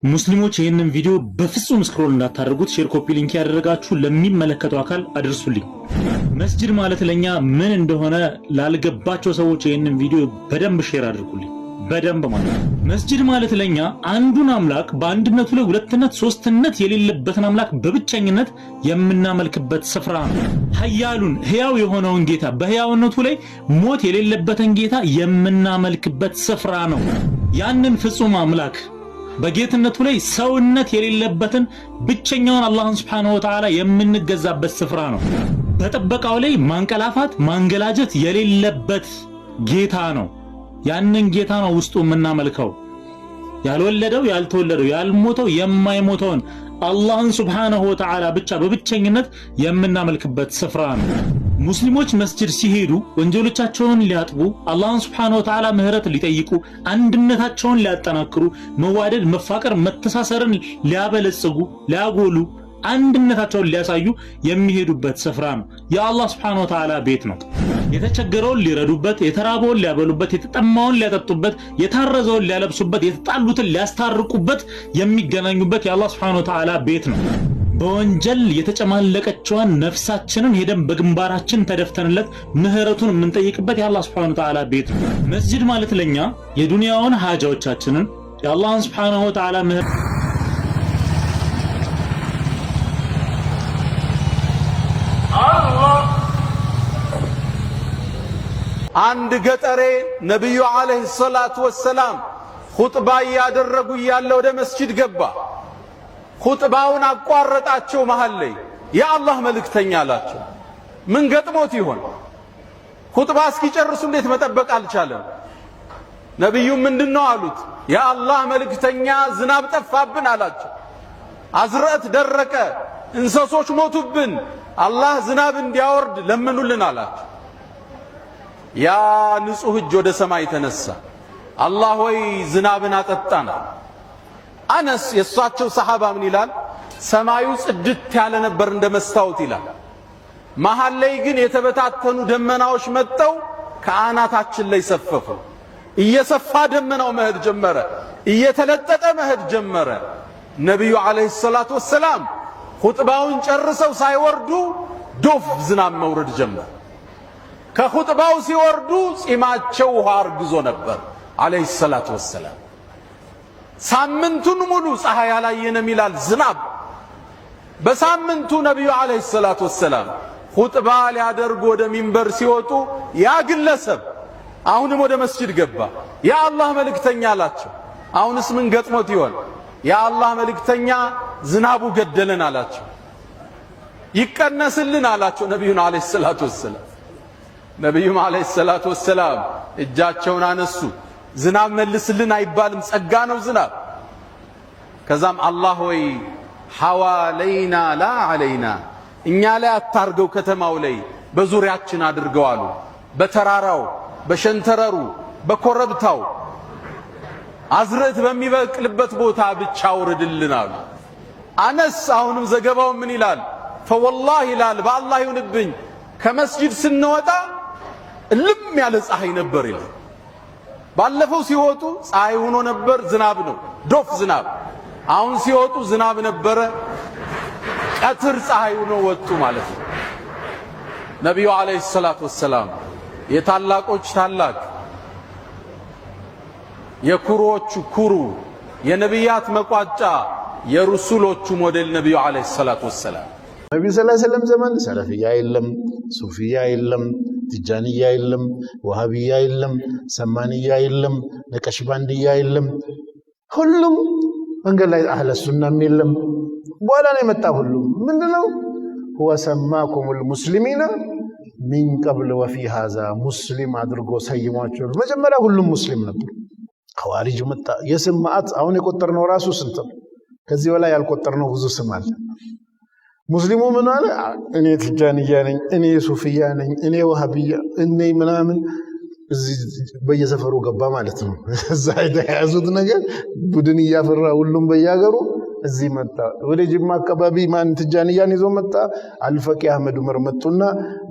ሙስሊሞች ይህንን ቪዲዮ በፍጹም ስክሮል እንዳታደርጉት ሼር ኮፒ ሊንክ ያደረጋችሁ ለሚመለከተው አካል አድርሱልኝ። መስጂድ ማለት ለኛ ምን እንደሆነ ላልገባቸው ሰዎች ይህንን ቪዲዮ በደንብ ሼር አድርጉልኝ። በደንብ ማለት መስጂድ ማለት ለኛ አንዱን አምላክ በአንድነቱ ላይ ሁለትነት ሶስትነት የሌለበትን አምላክ በብቸኝነት የምናመልክበት ስፍራ ነው። ኃያሉን ሕያው የሆነውን ጌታ በሕያውነቱ ላይ ሞት የሌለበትን ጌታ የምናመልክበት ስፍራ ነው። ያንን ፍጹም አምላክ በጌትነቱ ላይ ሰውነት የሌለበትን ብቸኛውን አላህን Subhanahu Wa Ta'ala የምንገዛበት ስፍራ ነው። በጥበቃው ላይ ማንቀላፋት ማንገላጀት የሌለበት ጌታ ነው። ያንን ጌታ ነው ውስጡ የምናመልከው። ያልወለደው ያልተወለደው ያልሞተው የማይሞተውን አላህን Subhanahu Wa Ta'ala ብቻ በብቸኝነት የምናመልክበት ስፍራ ነው። ሙስሊሞች መስጂድ ሲሄዱ ወንጀሎቻቸውን ሊያጥቡ አላህን Subhanahu Wa Ta'ala ምህረት ሊጠይቁ አንድነታቸውን ሊያጠናክሩ መዋደድ መፋቀር መተሳሰርን ሊያበለጽጉ ሊያጎሉ አንድነታቸውን ሊያሳዩ የሚሄዱበት ስፍራ ነው። የአላህ Subhanahu Wa Ta'ala ቤት ነው። የተቸገረውን ሊረዱበት የተራበውን ሊያበሉበት የተጠማውን ሊያጠጡበት የታረዘውን ሊያለብሱበት የተጣሉትን ሊያስታርቁበት የሚገናኙበት የአላህ Subhanahu Wa Ta'ala ቤት ነው። በወንጀል የተጨማለቀችዋን ነፍሳችንን ሄደን በግንባራችን ተደፍተንለት ምህረቱን የምንጠይቅበት የአላህ Subhanahu Wa Ta'ala ቤት ነው። መስጂድ ማለት ለኛ የዱንያውን ሐጃዎቻችንን የአላህን Subhanahu Wa Ta'ala ምህረት አንድ ገጠሬ ነብዩ አለይሂ ሰላቱ ወሰላም ኹጥባ ያደረጉ ያለ ወደ መስጂድ ገባ። ኹጥባውን አቋረጣቸው መሃል ላይ የአላህ መልእክተኛ አላቸው። ምን ገጥሞት ይሆን? ኹጥባ እስኪጨርሱ እንዴት መጠበቅ አልቻለም? ነብዩ ምንድነው አሉት? የአላህ መልእክተኛ ዝናብ ጠፋብን አላቸው። አዝርዕት ደረቀ፣ እንስሶች ሞቱብን፣ አላህ ዝናብ እንዲያወርድ ለምኑልን አላቸው። ያ ንጹህ እጅ ወደ ሰማይ ተነሳ። አላህ ሆይ ዝናብን አጠጣና። አነስ የሷቸው ሰሃባ ምን ይላል? ሰማዩ ጽድት ያለ ነበር እንደ መስታወት ይላል። መሃል ላይ ግን የተበታተኑ ደመናዎች መጥተው ከአናታችን ላይ ሰፈፉ። እየሰፋ ደመናው መሄድ ጀመረ፣ እየተለጠጠ መሄድ ጀመረ። ነብዩ አለይሂ ሰላቱ ወሰላም ኹጥባውን ጨርሰው ሳይወርዱ ዶፍ ዝናብ መውረድ ጀመረ። ከኹጥባው ሲወርዱ ጺማቸው ውሃ አርግዞ ነበር አለይሂ ሰላቱ ወሰላም። ሳምንቱን ሙሉ ፀሐይ ያላየንም ይላል ዝናብ። በሳምንቱ ነብዩ አለይሂ ሰላቱ ወሰላም ኹጥባ ሊያደርጉ ወደ ሚንበር ሲወጡ ያ ግለሰብ አሁንም ወደ መስጂድ ገባ። ያ አላህ መልእክተኛ አላቸው። አሁንስ ምን ገጥሞት ይሆን? ያ አላህ መልእክተኛ ዝናቡ ገደለን አላቸው። ይቀነስልን አላቸው ነብዩን አለይሂ ሰላቱ ወሰላም። ነብዩም አለይሂ ሰላቱ ወሰላም እጃቸውን አነሱ። ዝናብ መልስልን አይባልም፣ ጸጋ ነው ዝናብ። ከዛም አላህ ሆይ ሐዋለይና ላ አለይና፣ እኛ ላይ አታርገው፣ ከተማው ላይ በዙሪያችን አድርገው አሉ። በተራራው በሸንተረሩ በኮረብታው አዝርዕት በሚበቅልበት ቦታ ብቻ አውርድልን አሉ። አነስ አሁንም ዘገባው ምን ይላል? ፈወላሂ ይላል በአላህ ይሁንብኝ ከመስጂድ ስንወጣ እልም ያለ ፀሐይ ነበር ይላል። ባለፈው ሲወጡ ፀሐይ ሆኖ ነበር፣ ዝናብ ነው ዶፍ ዝናብ። አሁን ሲወጡ ዝናብ ነበረ፣ ቀትር ፀሐይ ሆኖ ወጡ ማለት ነው። ነብዩ አለይሂ ሰላቱ ወሰላም የታላቆች ታላቅ የኩሮቹ ኩሩ የነቢያት መቋጫ የሩሱሎቹ ሞዴል ነብዩ አለይሂ ሰላቱ ወሰላም። ነብዩ ሰለላሁ ዐለይሂ ወሰለም ዘመን ሰለፊያ የለም፣ ሱፊያ የለም፣ ትጃንያ የለም፣ ወሃቢያ የለም፣ ሰማንያ የለም፣ ነቀሽባንድያ የለም። ሁሉም መንገድ ላይ አህለ ሱናም የለም። በኋላ ነው የመጣ ሁሉም ምንድነው? هو سماكم المسلمين من قبل وفي هذا ሙስሊም አድርጎ ሰይሟቸው። መጀመሪያ ሁሉም ሙስሊም ነበር። ኸዋሪጅ መጣ። የስም ማዕት አሁን የቆጠርነው ራሱ ስንት ነው? ከዚህ በላይ ያልቆጠርነው ብዙ ስም አለ። ሙስሊሙ ምን አለ? እኔ ትጃንያ ነኝ፣ እኔ ሱፊያ ነኝ፣ እኔ ወሃቢያ፣ እኔ ምናምን እዚህ በየሰፈሩ ገባ ማለት ነው። እዛ የተያዙት ነገር ቡድን እያፈራ ሁሉም በያገሩ እዚህ መጣ። ወደ ጅማ አካባቢ ማን ትጃንያን ይዞ መጣ? አልፈቂ አህመድ ዑመር መጡና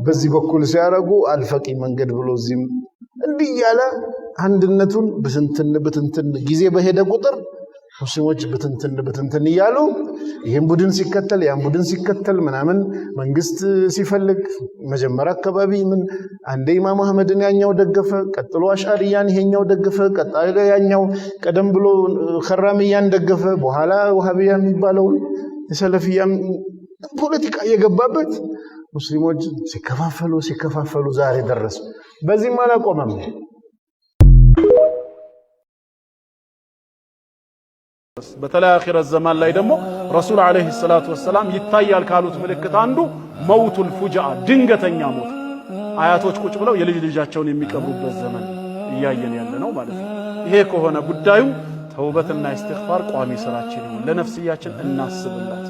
በዚህ በኩል ሲያረጉ አልፈቂ መንገድ ብሎ እዚህ እንዲህ ያለ አንድነቱን በትንትን ጊዜ በሄደ ቁጥር ሙስሊሞች በትንትን እያሉ ይሄን ቡድን ሲከተል ያን ቡድን ሲከተል ምናምን መንግስት ሲፈልግ መጀመሪያ አካባቢ ምን አንዴ ኢማም አህመድን ያኛው ደገፈ ቀጥሎ አሽዓሪያን ይሄኛው ደገፈ ቀጣይ ያኛው ቀደም ብሎ ከራሚያን ደገፈ በኋላ ወሃቢያ የሚባለው የሰለፊያ ፖለቲካ የገባበት ሙስሊሞች ሲከፋፈሉ ዛሬ ደረሱ በዚህ ማላቆመም በተለይ አኺረት ዘመን ላይ ደግሞ ረሱል አለይሂ ሰላቱ ወሰለም ይታያል ካሉት ምልክት አንዱ መውቱል ፉጃአ ድንገተኛ ሞት አያቶች ቁጭ ብለው የልጅ ልጃቸውን የሚቀብሩበት ዘመን እያየን ያለ ነው ማለት ነው። ይሄ ከሆነ ጉዳዩ ተውበትና ኢስቲግፋር ቋሚ ስራችን ይሁን። ለነፍስያችን እናስብላት።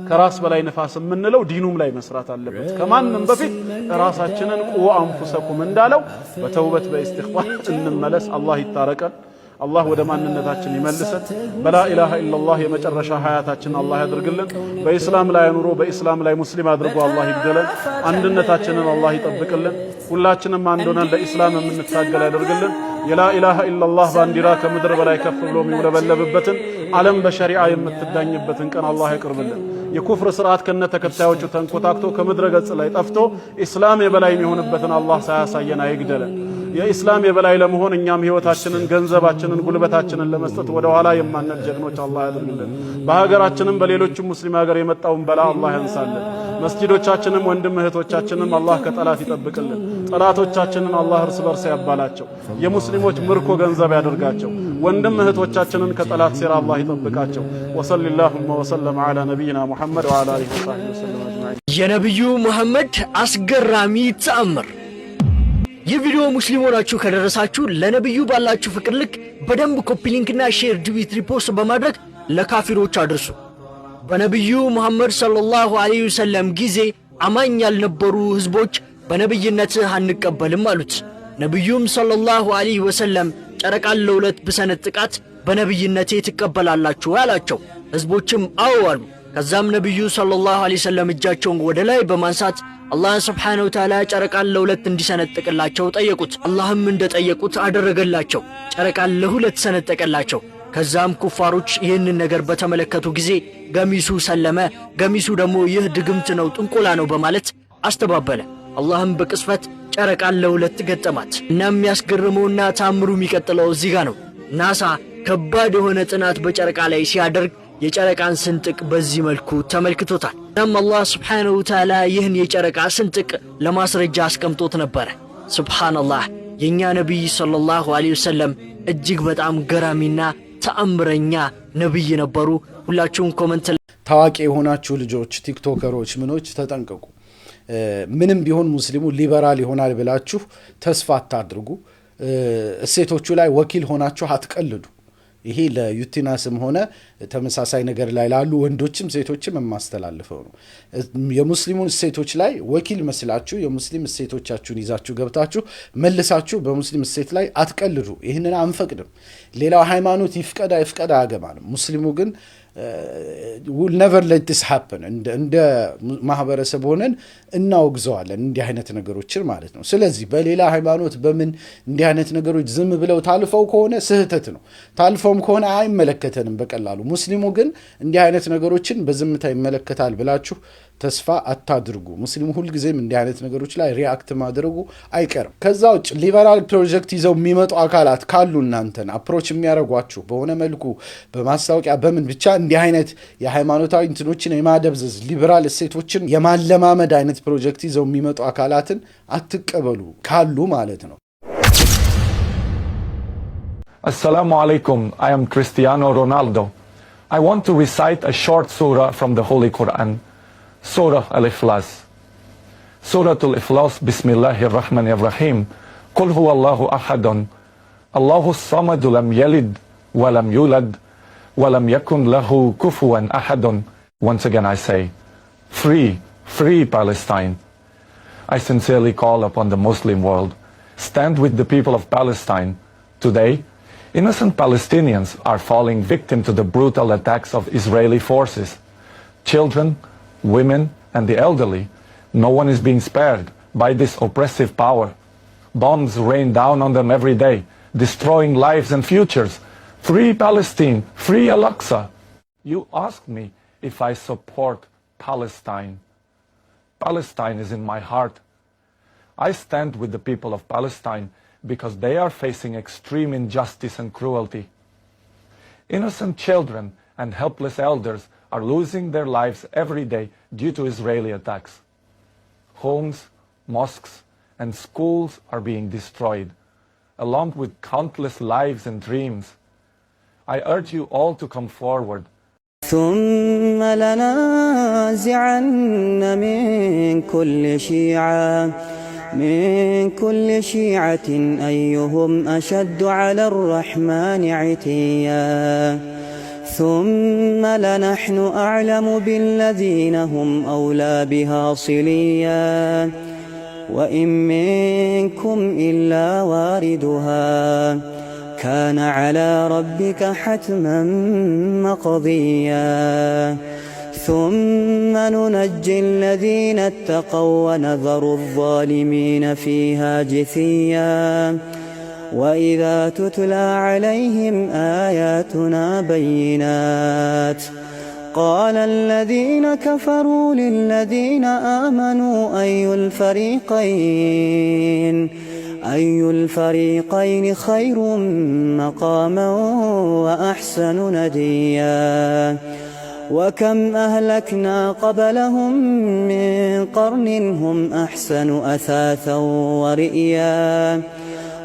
ከራስ በላይ ነፋስ የምንለው ዲኑም ላይ መስራት አለበት። ከማንም በፊት ራሳችንን ቁ አንፉሰኩም እንዳለው በተውበት በኢስቲግፋር እንመለስ። አላህ ይታረቀን። አላህ ወደ ማንነታችን ይመልሰን። በላ ኢላሃ ኢላላህ የመጨረሻ ሀያታችን አላህ ያድርግልን። በኢስላም ላይ ኑሮ በኢስላም ላይ ሙስሊም አድርጎ አላህ ይግደለን። አንድነታችንን አላህ ይጠብቅልን። ሁላችንም አንድ ሆነን ለኢስላም የምንታገል ያደርግልን። የላ ኢላሃ ኢላላህ ባንዲራ ከምድር በላይ ከፍ ብሎ የሚውለበለብበትን ዓለም በሸሪዓ የምትዳኝበትን ቀን አላህ ያቅርብልን። የኩፍር ስርዓት ከነ ተከታዮቹ ተንኮታክቶ ከምድረ ገጽ ላይ ጠፍቶ ኢስላም የበላይ የሚሆንበትን አላህ ሳያሳየን አይግደለን። የኢስላም የበላይ ለመሆን እኛም ህይወታችንን ገንዘባችንን ጉልበታችንን ለመስጠት ወደ ኋላ የማንል ጀግኖች አላህ ያድርግልን። በሀገራችንም በሌሎችም ሙስሊም ሀገር የመጣውን በላ አላህ ያንሳልን። መስጂዶቻችንም ወንድም እህቶቻችንም አላህ ከጠላት ይጠብቅልን። ጠላቶቻችንን አላህ እርስ በርስ ያባላቸው። የሙስሊሞች ምርኮ ገንዘብ ያደርጋቸው። ወንድም እህቶቻችንን ከጠላት ሴራ አላህ ይጠብቃቸው። ወሰለላሁ ወሰለም ዐላ ነቢይና ሙሐመድ ወዐላ አሊሂ ወሰሕቢሂ ወሰለም አጅማዒን። የነብዩ መሐመድ አስገራሚ ተአምር። ይህ ቪዲዮ ሙስሊም ሆናችሁ ከደረሳችሁ ለነብዩ ባላችሁ ፍቅር ልክ በደንብ ኮፒ ሊንክና ሼር ዲቪት ሪፖስት በማድረግ ለካፊሮች አድርሱ። በነብዩ መሐመድ ሰለላሁ ዐለይሂ ወሰለም ጊዜ አማኝ ያልነበሩ ህዝቦች በነብይነትህ አንቀበልም አሉት። ነብዩም ሰለላሁ ዐለይሂ ወሰለም ጨረቃን ለሁለት ብሰነጥቃት በነብይነቴ ትቀበላላችሁ አላቸው። ህዝቦችም አዎ አሉ። ከዛም ነብዩ ሰለላሁ ዐለይሂ ወሰለም እጃቸውን ወደ ላይ በማንሳት አላህ ሱብሓነሁ ወተዓላ ጨረቃን ለሁለት እንዲሰነጥቅላቸው ጠየቁት። አላህም እንደጠየቁት አደረገላቸው። ጨረቃን ለሁለት ሰነጠቀላቸው። ከዛም ኩፋሮች ይህንን ነገር በተመለከቱ ጊዜ ገሚሱ ሰለመ፣ ገሚሱ ደግሞ ይህ ድግምት ነው ጥንቆላ ነው በማለት አስተባበለ። አላህም በቅስፈት ጨረቃን ለሁለት ገጠማት። እናም የሚያስገርመውና ታምሩ የሚቀጥለው እዚህ ጋር ነው። ናሳ ከባድ የሆነ ጥናት በጨረቃ ላይ ሲያደርግ የጨረቃን ስንጥቅ በዚህ መልኩ ተመልክቶታል። እናም አላህ ሱብሓነሁ ወተዓላ ይህን የጨረቃ ስንጥቅ ለማስረጃ አስቀምጦት ነበረ። ሱብሓነላህ የእኛ ነቢይ ሰለላሁ ዐለይሂ ወሰለም እጅግ በጣም ገራሚና ተአምረኛ ነቢይ ነበሩ። ሁላችሁም ኮመንት ታዋቂ የሆናችሁ ልጆች ቲክቶከሮች ምኖች ተጠንቀቁ። ምንም ቢሆን ሙስሊሙ ሊበራል ይሆናል ብላችሁ ተስፋ አታድርጉ። እሴቶቹ ላይ ወኪል ሆናችሁ አትቀልዱ። ይሄ ለዩቲናስም ሆነ ተመሳሳይ ነገር ላይ ላሉ ወንዶችም ሴቶችም የማስተላልፈው ነው። የሙስሊሙን እሴቶች ላይ ወኪል መስላችሁ የሙስሊም እሴቶቻችሁን ይዛችሁ ገብታችሁ መልሳችሁ በሙስሊም እሴት ላይ አትቀልዱ። ይህንን አንፈቅድም። ሌላው ሃይማኖት ይፍቀዳ አያገባንም። ሙስሊሙ ግን will never let this happen እንደ ማህበረሰብ ሆነን እናወግዘዋለን እንዲህ አይነት ነገሮችን ማለት ነው። ስለዚህ በሌላ ሃይማኖት በምን እንዲህ አይነት ነገሮች ዝም ብለው ታልፈው ከሆነ ስህተት ነው። ታልፈውም ከሆነ አይመለከተንም በቀላሉ። ሙስሊሙ ግን እንዲህ አይነት ነገሮችን በዝምታ ይመለከታል ብላችሁ ተስፋ አታድርጉ። ሙስሊሙ ሁሉ ጊዜም እንዲህ አይነት ነገሮች ላይ ሪአክት ማድረጉ አይቀርም። ከዛ ውጭ ሊበራል ፕሮጀክት ይዘው የሚመጡ አካላት ካሉ እናንተን አፕሮች የሚያደርጓችሁ በሆነ መልኩ በማስታወቂያ በምን ብቻ እንዲህ አይነት የሃይማኖታዊ እንትኖችን የማደብዘዝ ሊበራል እሴቶችን የማለማመድ አይነት ፕሮጀክት ይዘው የሚመጡ አካላትን አትቀበሉ ካሉ ማለት ነው። Assalamu alaikum. I am Cristiano Ronaldo. I want to recite a short surah from the Holy Quran. Surah Al-Ikhlas. Surah Al-Ikhlas, Bismillahir Rahmanir Rahim. Qul huwa Allahu ahadun. Allahu as-samad lam yalid wa lam yulad wa lam yakun lahu kufuwan ahadun. Once again I say, free Palestine. I sincerely call upon the Muslim world. Stand with the people of Palestine. Today, innocent Palestinians are falling victim to the brutal attacks of Israeli forces. Children, women, and the elderly, no one is being spared by this oppressive power. Bombs rain down on them every day, destroying lives and futures. Free Palestine, free Al-Aqsa. You asked me if I support Palestine. Palestine is in my heart. I stand with the people of Palestine because they are facing extreme injustice and cruelty. Innocent children and helpless elders are losing their lives every day due to Israeli attacks. Homes, mosques, and schools are being destroyed, along with countless lives and dreams. I urge you all to come forward. ثم لننزعن من كل شيعة أيهم أشد على الرحمن عتيا ثم لنحن أعلم بالذين هم أولى بها صليا وإن منكم إلا واردها كان على ربك حتما مقضيا ثم ننجي الذين اتقوا ونذر الظالمين فيها جثيا وإذا تتلى عليهم آياتنا بينات قال الذين كفروا للذين آمنوا أي الفريقين خير مقاما وأحسن نديا وكم أهلكنا قبلهم من قرن هم أحسن أثاثا ورئيا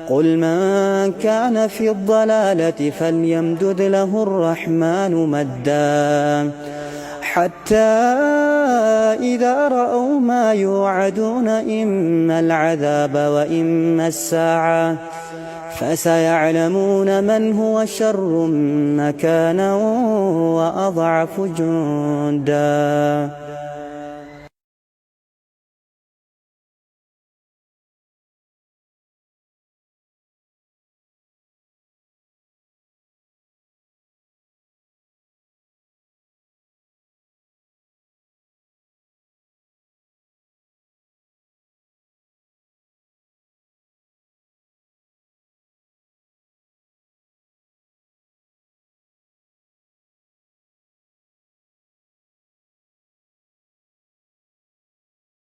قل من كان في الضلالة فليمدد له الرحمن مدا حتى إذا رأوا ما يوعدون إما العذاب وإما الساعة فسيعلمون من هو شر مكانا وأضعف جندا